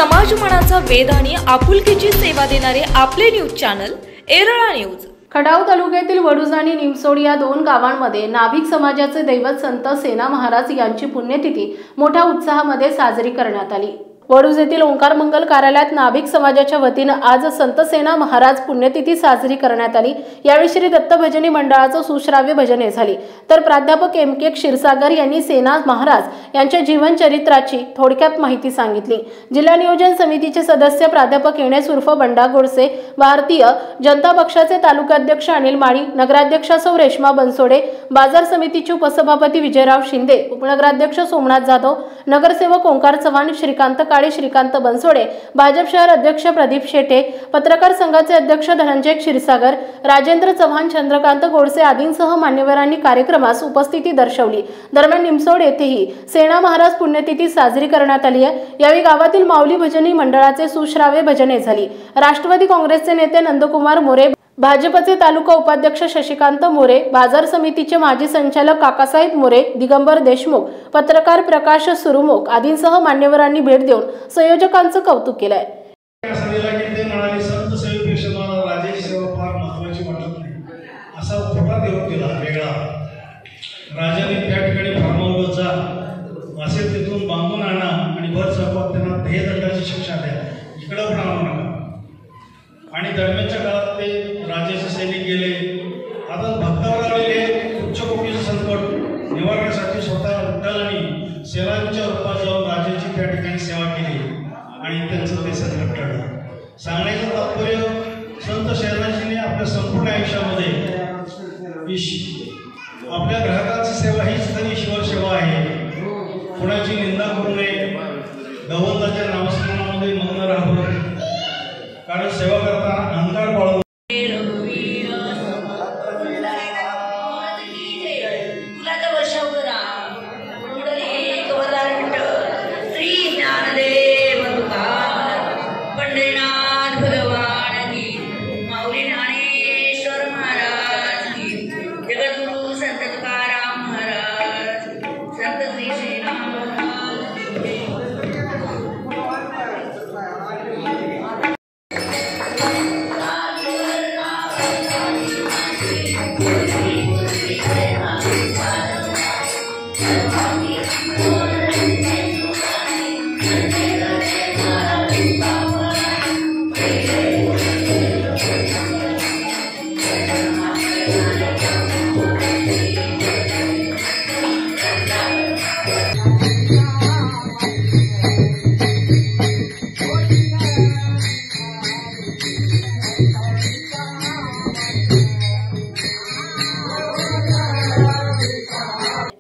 समाजमनाचा वेध आणि आपुलकीची सेवा देणारे आपले news channel Erala news. Khatav तालुक्यातील वडूज आणि निमसोड या दोन गावांमध्ये नाभिक समाजाचे दैवत संत सेना महाराज यांची पुण्यतिथी मोठ्या उत्साहामध्ये साजरी करण्यात आली। वडूज येथील ओंकार मंगल कार्यालयात नाभिक समाजाच्या वतीने आज संत सेना महाराज पुण्यतिथी साजरी करण्यात आली। यावेळी श्री दत्त भजनी मंडळाचं सुश्राव्य भजने झाली, तर प्राध्यापक M.K. क्षीरसागर यांनी सेना महाराज यांच्या जीवन चरित्राची थोडक्यात माहिती सांगितली। जिल्हा नियोजन समितीचे सदस्य प्राध्यापक एणेस उर्फ बंडा गोडसे, भारतीय जनता पक्षाचे तालुकाध्यक्ष अनिल माळी, नगराध्यक्षा सौ रेश्मा बनसोडे, बाजार समितीचे उपसभापती विजयराव शिंदे, उपनगराध्यक्ष सोमनाथ जाधव, नगरसेवक ओंकार चव्हाण, श्रीकांत श्रीकांत बनसोडे, भाजप शहर अध्यक्ष प्रदीप शेटे, पत्रकार संघाचे अध्यक्ष धनंजय क्षीरसागर, राजेंद्र चव्हाण, चंद्रकांत गोडसे आदींसह मान्यवरांनी कार्यक्रमास उपस्थिती दर्शवली। दरम्यान निमसोड येथेही सेना महाराज पुण्यतिथी साजरी करण्यात आली आहे। यावेळी गावातील माऊली भजनी मंडळाचे सुश्राव्य भजने झाली। राष्ट्रवादी काँग्रेसचे नेते नंदकुमार मोरे, भाजपचे तालुका उपाध्यक्ष शशिकांत मोरे, बाजार समितीचे माजी संचालक काकासाहेब मोरे, दिगंबर देशमुख, पत्रकार प्रकाश सुरुमुख आदींसह मान्यवरांनी भेट देऊन संयोजकांचं कौतुक केलं आहे। आणि दरम्यानच्या काळात ते राजाचे सैनिक गेले। आता भक्तावर आलेले उच्च कोटीचे संकट निवारण्यासाठी स्वतः विठ्ठलांनी सेवांच्या रूपात जाऊन राजाची त्या ठिकाणी सेवा केली आणि त्यांचं ते संकट टळलं। सांगण्याचं तात्पर्य संत शहराजीने आपल्या संपूर्ण आयुष्यामध्ये आपल्या ग्राहकांची सेवा हीच खरी ईश्वर सेवा आहे। कोणाची निंदा करू नये, भगवंताच्या नामस्मरणामध्ये मग्न राहावं, कारण सेवा करताना अहंकार बाळगू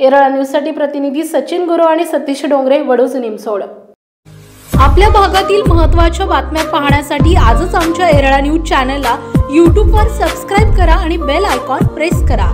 एरळा न्यूजसाठी प्रतिनिधी सचिन गुरु आणि सतीश डोंगरे, वडूज निमसोड। आपल्या भागातील महत्त्वाच्या बातम्या पाहण्यासाठी आजच आमच्या एरळा न्यूज चॅनलला YouTube वर सबस्क्राइब करा आणि बेल आयकॉन प्रेस करा।